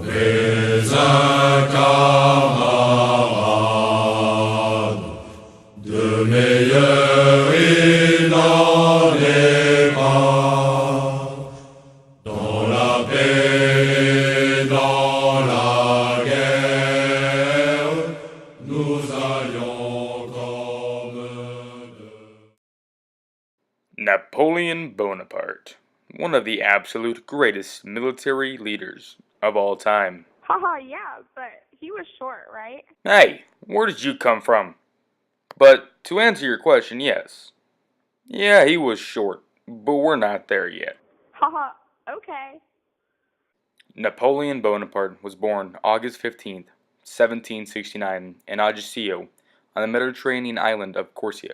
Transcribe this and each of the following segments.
Mes un camarade, de meilleur il n'en est pas. Dans la paix et dans la guerre, nous allions comme deux. Napoleon Bonaparte, one of the absolute greatest military leaders of all time. Haha, yeah, but he was short, right? Hey, where did you come from? But to answer your question, yes. Yeah, he was short, but we're not there yet. Haha, okay. Napoleon Bonaparte was born August 15th, 1769, in Ajaccio, on the Mediterranean island of Corsica.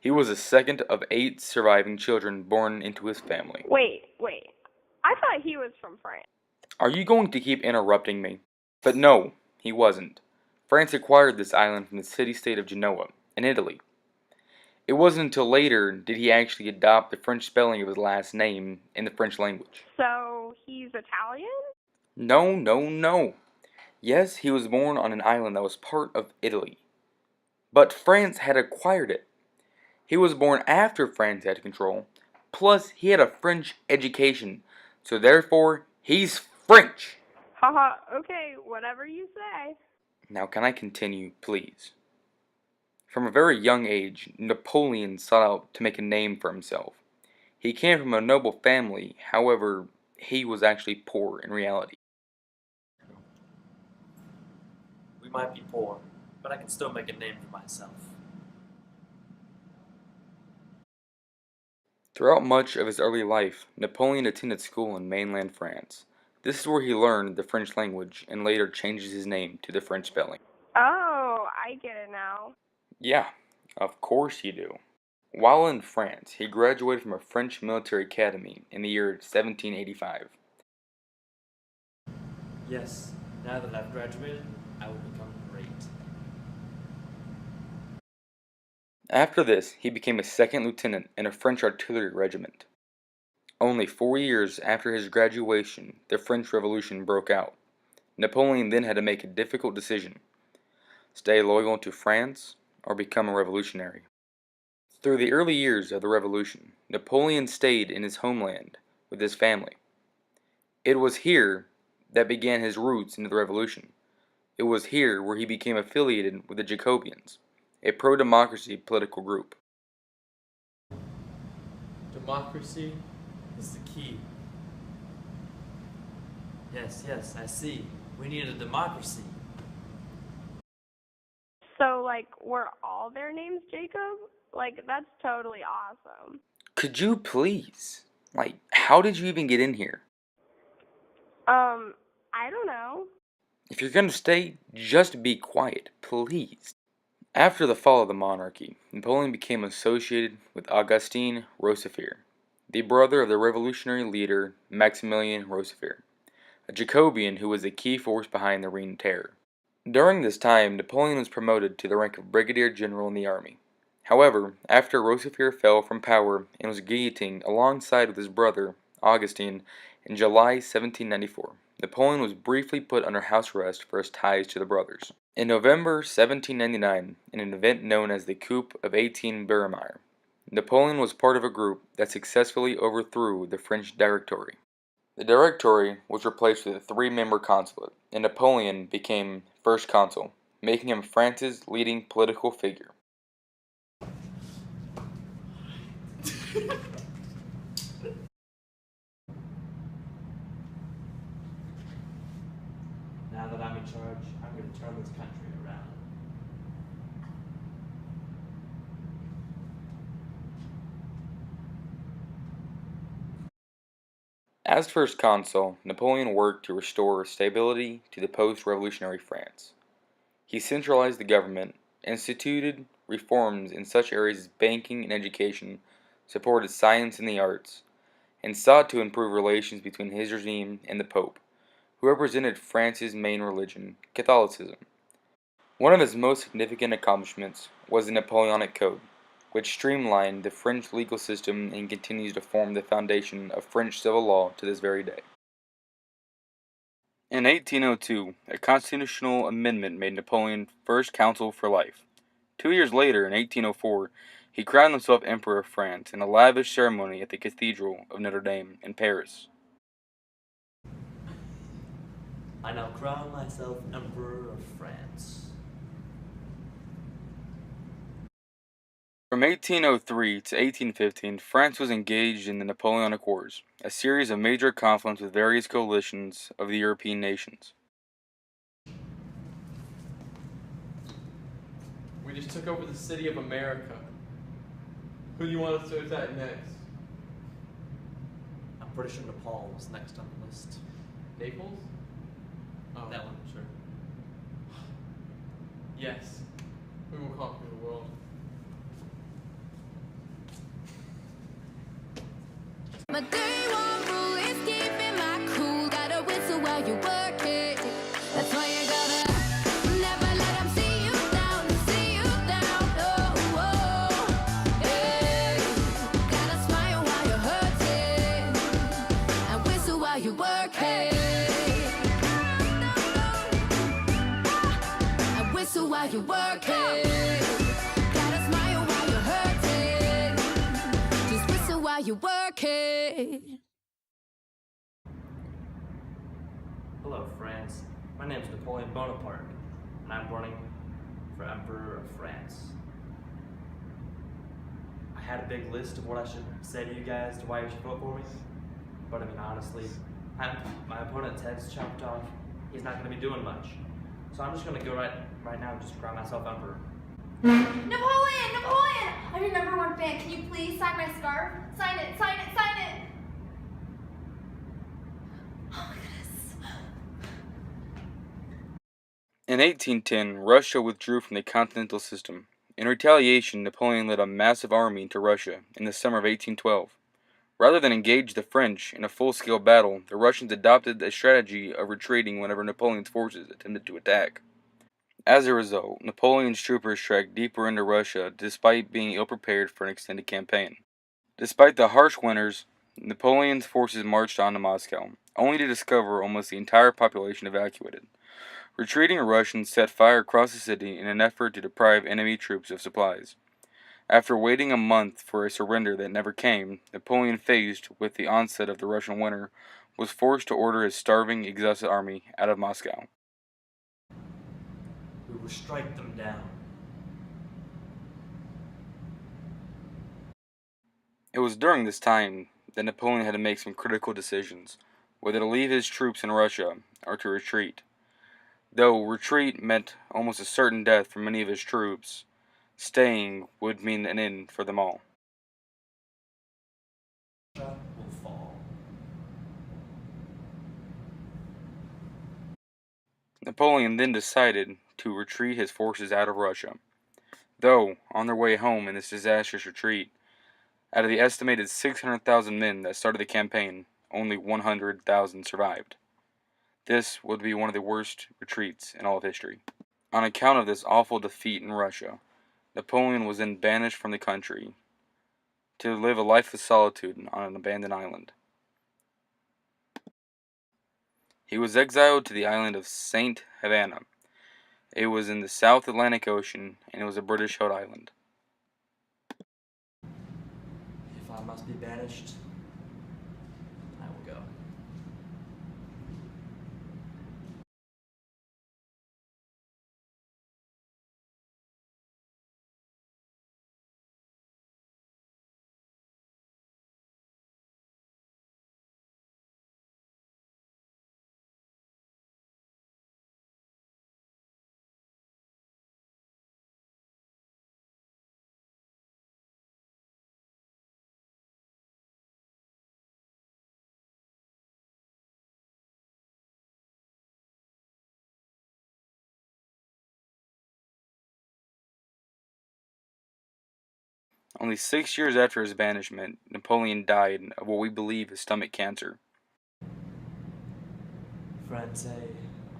He was the second of 8 surviving children born into his family. Wait. I thought he was from France. Are you going to keep interrupting me? But no, he wasn't. France acquired this island from the city-state of Genoa, in Italy. It wasn't until later did he actually adopt the French spelling of his last name in the French language. So, he's Italian? No. Yes, he was born on an island that was part of Italy. But France had acquired it. He was born after France had control, plus he had a French education, so therefore he's French. Haha, okay, whatever you say. Now can I continue, please? From a very young age, Napoleon sought out to make a name for himself. He came from a noble family, however, he was actually poor in reality. We might be poor, but I can still make a name for myself. Throughout much of his early life, Napoleon attended school in mainland France. This is where he learned the French language and later changes his name to the French spelling. Oh, I get it now. Yeah, of course you do. While in France, he graduated from a French military academy in the year 1785. Yes, now that I've graduated, I will become great. After this, he became a second lieutenant in a French artillery regiment. Only 4 years after his graduation, the French Revolution broke out. Napoleon then had to make a difficult decision: stay loyal to France or become a revolutionary. Through the early years of the Revolution, Napoleon stayed in his homeland with his family. It was here that began his roots into the Revolution. It was here where he became affiliated with the Jacobians, a pro-democracy political group. Democracy is the key. Yes, I see. We need a democracy. So, were all their names Jacob? That's totally awesome. Could you please? How did you even get in here? I don't know. If you're gonna stay, just be quiet, please. After the fall of the monarchy, Napoleon became associated with Augustin Robespierre, the brother of the revolutionary leader Maximilien Robespierre, a Jacobian who was the key force behind the Reign of Terror. During this time, Napoleon was promoted to the rank of brigadier general in the army. However, after Robespierre fell from power and was guillotined alongside with his brother, Augustin, in July 1794, Napoleon was briefly put under house arrest for his ties to the brothers. In November 1799, in an event known as the Coup of 18 Brumaire, Napoleon was part of a group that successfully overthrew the French Directory. The Directory was replaced with a 3-member consulate, and Napoleon became first consul, making him France's leading political figure. Now that I'm in charge, I'm going to turn this country around. As first consul, Napoleon worked to restore stability to the post-revolutionary France. He centralized the government, instituted reforms in such areas as banking and education, supported science and the arts, and sought to improve relations between his regime and the Pope, who represented France's main religion, Catholicism. One of his most significant accomplishments was the Napoleonic Code, which streamlined the French legal system and continues to form the foundation of French civil law to this very day. In 1802, a constitutional amendment made Napoleon first consul for life. 2 years later, in 1804, he crowned himself Emperor of France in a lavish ceremony at the Cathedral of Notre Dame in Paris. I now crown myself Emperor of France. From 1803 to 1815, France was engaged in the Napoleonic Wars, a series of major conflicts with various coalitions of the European nations. We just took over the city of America. Who do you want us to attack next? I'm pretty sure Nepal was next on the list. Naples? Oh. That one, sure. Yes. We will conquer the world. My day one rule is keeping my cool. Gotta whistle while you work it. That's why you gotta never let them see you down, see you down. Oh, oh, hey. Gotta smile while you're hurting and whistle while you work it. And whistle while you work it. Gotta smile while you're hurting. Just whistle while you work it. Hello, France. My name is Napoleon Bonaparte, and I'm running for Emperor of France. I had a big list of what I should say to you guys to why you should vote for me, but I mean, honestly, my opponent Ted's chopped off. He's not going to be doing much, so I'm just going to go right now and just crown myself Emperor. Napoleon! Napoleon! I'm your #1 fan. Can you please sign my scarf? Sign it, sign it, sign it! Oh my goodness. In 1810, Russia withdrew from the continental system. In retaliation, Napoleon led a massive army into Russia in the summer of 1812. Rather than engage the French in a full-scale battle, the Russians adopted a strategy of retreating whenever Napoleon's forces attempted to attack. As a result, Napoleon's troopers trekked deeper into Russia despite being ill-prepared for an extended campaign. Despite the harsh winters, Napoleon's forces marched on to Moscow, only to discover almost the entire population evacuated. Retreating Russians set fire across the city in an effort to deprive enemy troops of supplies. After waiting a month for a surrender that never came, Napoleon, faced with the onset of the Russian winter, was forced to order his starving, exhausted army out of Moscow. We will strike them down. It was during this time that Napoleon had to make some critical decisions, whether to leave his troops in Russia or to retreat. Though retreat meant almost a certain death for many of his troops, staying would mean an end for them all. Russia will fall. Napoleon then decided to retreat his forces out of Russia. Though, on their way home in this disastrous retreat, out of the estimated 600,000 men that started the campaign, only 100,000 survived. This would be one of the worst retreats in all of history. On account of this awful defeat in Russia, Napoleon was then banished from the country to live a life of solitude on an abandoned island. He was exiled to the island of St. Helena. It was in the South Atlantic Ocean, and it was a British-held island. If I must be banished, I will go. Only 6 years after his banishment, Napoleon died of what we believe is stomach cancer. France,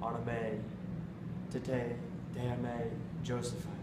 armée, tete, déarmée, Josephine.